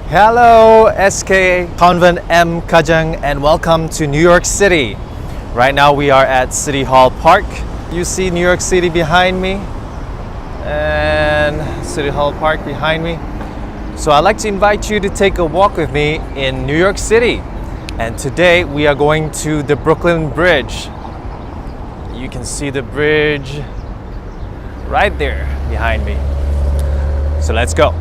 Hello, SK Convent M Kajang, and welcome to New York City. Right now we are at City Hall Park. You see New York City behind me and City Hall Park behind me. So I'd like to invite you to take a walk with me in New York City. And today we are going to the Brooklyn Bridge. You can see the bridge right there behind me. So let's go.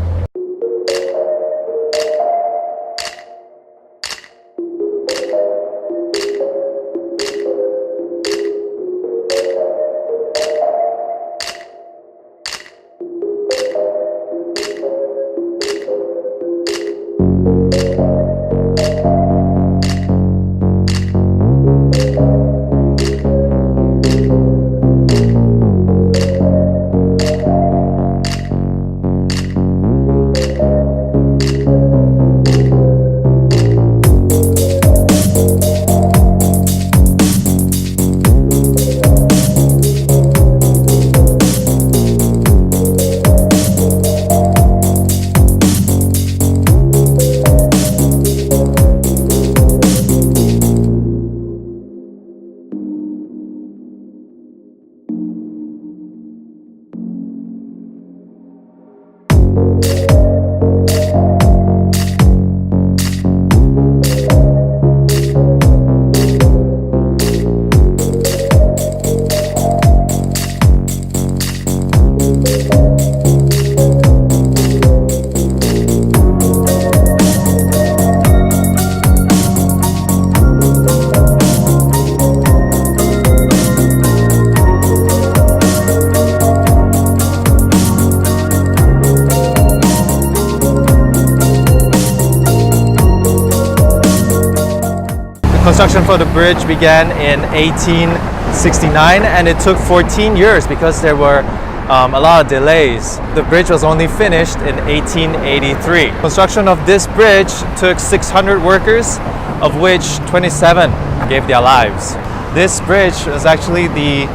Construction for the bridge began in 1869 and it took 14 years because there were a lot of delays. The bridge was only finished in 1883. Construction of this bridge took 600 workers, of which 27 gave their lives. This bridge was actually the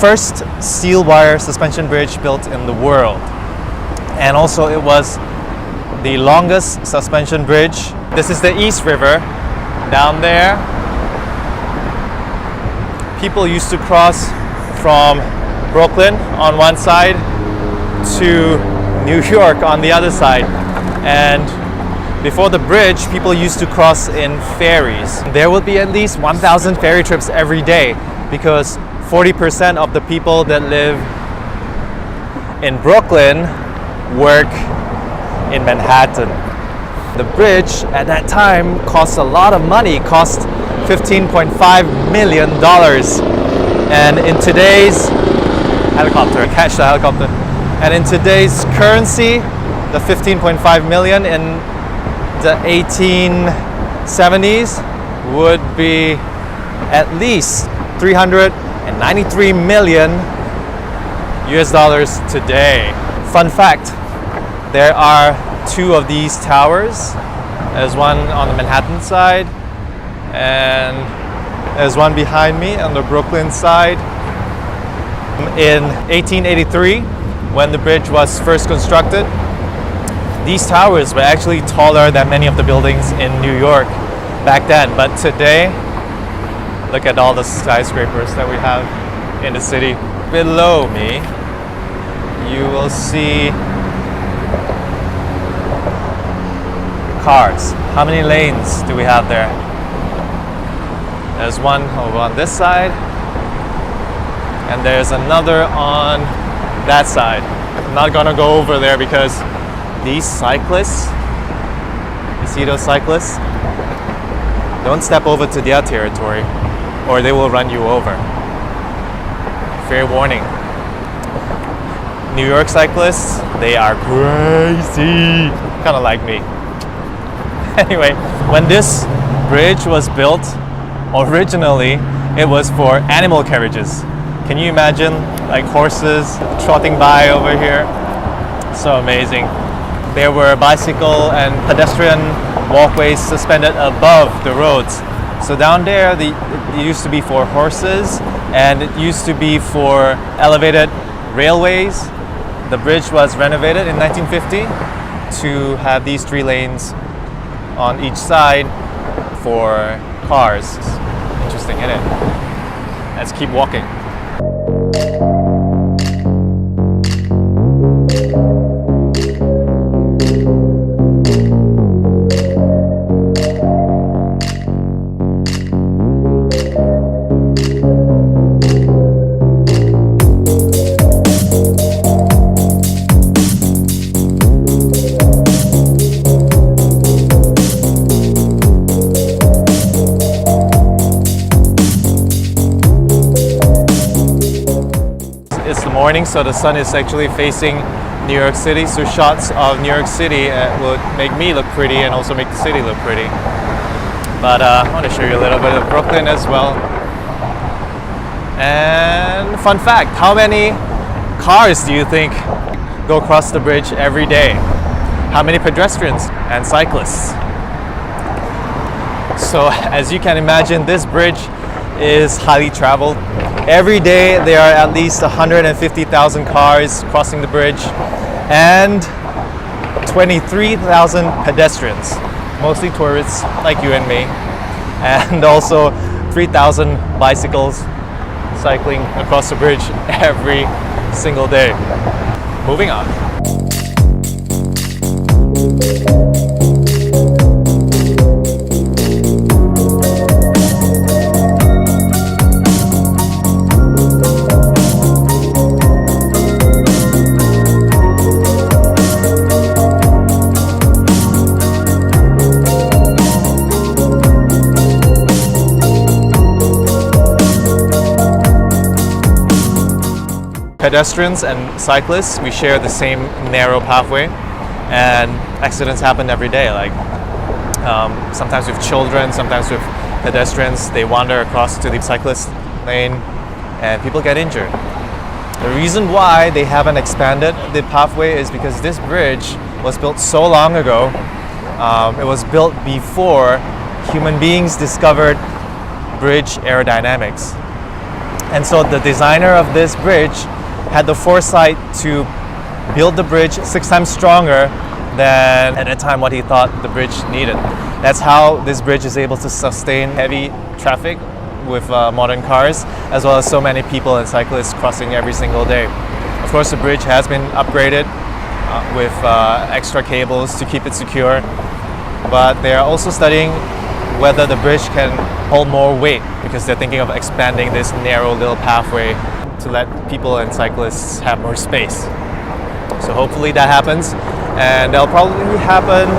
first steel wire suspension bridge built in the world. And also it was the longest suspension bridge. This is the East River. Down there, people used to cross from Brooklyn on one side to New York on the other side. And before the bridge, people used to cross in ferries. There would be at least 1,000 ferry trips every day because 40% of the people that live in Brooklyn work in Manhattan. The bridge at that time cost a lot of money, cost $15.5 million. And in today's helicopter, catch the helicopter. And in today's currency, the 15.5 million in the 1870s would be at least 393 million US dollars today. Fun fact, there are two of these towers. There's one on the Manhattan side and there's one behind me on the Brooklyn side. In 1883, when the bridge was first constructed, these towers were actually taller than many of the buildings in New York back then. But today, look at all the skyscrapers that we have in the city. Below me, you will see cars. How many lanes do we have there? There's one over on this side and there's another on that side. I'm not gonna go over there because these cyclists, you see those cyclists? Don't step over to their territory or they will run you over. Fair warning. New York cyclists, they are crazy. Kind of like me. Anyway, when this bridge was built, originally it was for animal carriages. Can you imagine like horses trotting by over here? So amazing. There were bicycle and pedestrian walkways suspended above the roads. So down there, it used to be for horses and it used to be for elevated railways. The bridge was renovated in 1950 to have these 3 lanes on each side for cars. Interesting, isn't it? Let's keep walking. Morning, so the sun is actually facing New York City, so shots of New York City will make me look pretty and also make the city look pretty. But I want to show you a little bit of Brooklyn as well. And fun fact, how many cars do you think go across the bridge every day? How many pedestrians and cyclists? So as you can imagine, this bridge is highly traveled. Every day there are at least 150,000 cars crossing the bridge and 23,000 pedestrians, mostly tourists like you and me, and also 3,000 bicycles cycling across the bridge every single day. Moving on. Pedestrians and cyclists, we share the same narrow pathway, and accidents happen every day. Like sometimes with children, sometimes with pedestrians, they wander across to the cyclist lane and people get injured. The reason why they haven't expanded the pathway is because this bridge was built so long ago. It was built before human beings discovered bridge aerodynamics. And so the designer of this bridge had the foresight to build the bridge 6 times stronger than at the time what he thought the bridge needed. That's how this bridge is able to sustain heavy traffic with modern cars, as well as so many people and cyclists crossing every single day. Of course, the bridge has been upgraded with extra cables to keep it secure, but they are also studying whether the bridge can hold more weight, because they're thinking of expanding this narrow little pathway to let people and cyclists have more space. So hopefully that happens, and that'll probably happen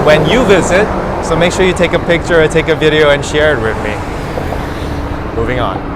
when you visit, so make sure you take a picture or take a video and share it with me. Moving on.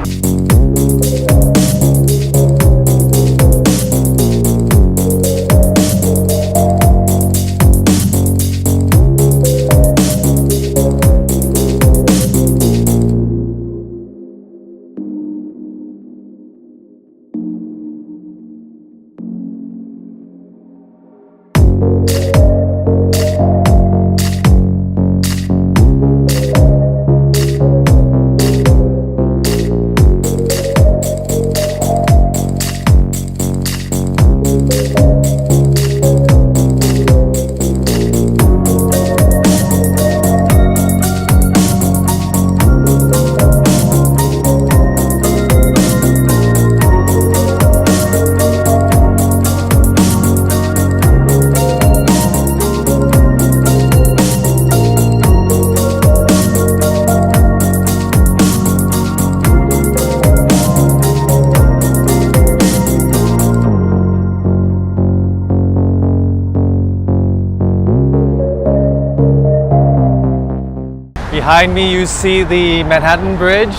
Behind me you see the Manhattan Bridge,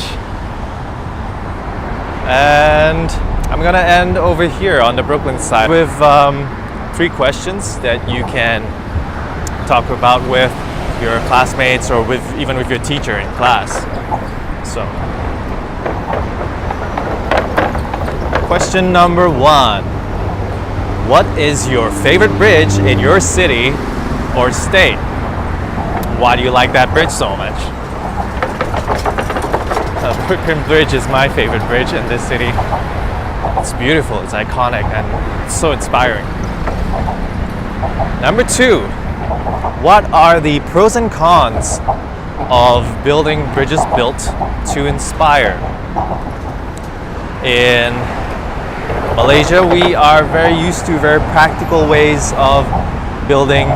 and I'm gonna end over here on the Brooklyn side with 3 questions that you can talk about with your classmates or even with your teacher in class. So, question number 1. What is your favorite bridge in your city or state? Why do you like that bridge so much? Brooklyn Bridge is my favorite bridge in this city. It's beautiful, it's iconic, and it's so inspiring. Number 2, what are the pros and cons of building bridges built to inspire? In Malaysia, we are very used to very practical ways of building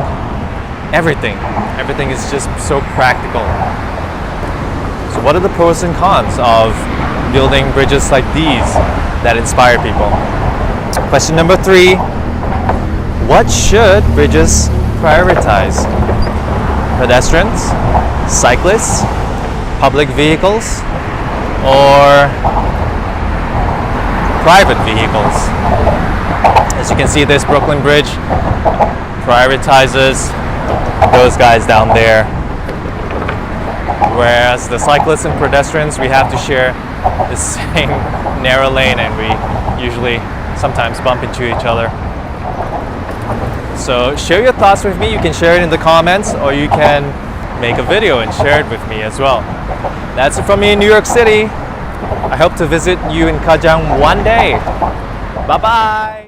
everything. Everything is just so practical. So what are the pros and cons of building bridges like these that inspire people? Question number 3, what should bridges prioritize? Pedestrians, cyclists, public vehicles, or private vehicles? As you can see, this Brooklyn Bridge prioritizes those guys down there, whereas the cyclists and pedestrians, we have to share the same narrow lane, and we usually sometimes bump into each other. So share your thoughts with me. You can share it in the comments, or you can make a video and share it with me as well. That's it from me in New York City. I hope to visit you in Kajang one day. Bye bye.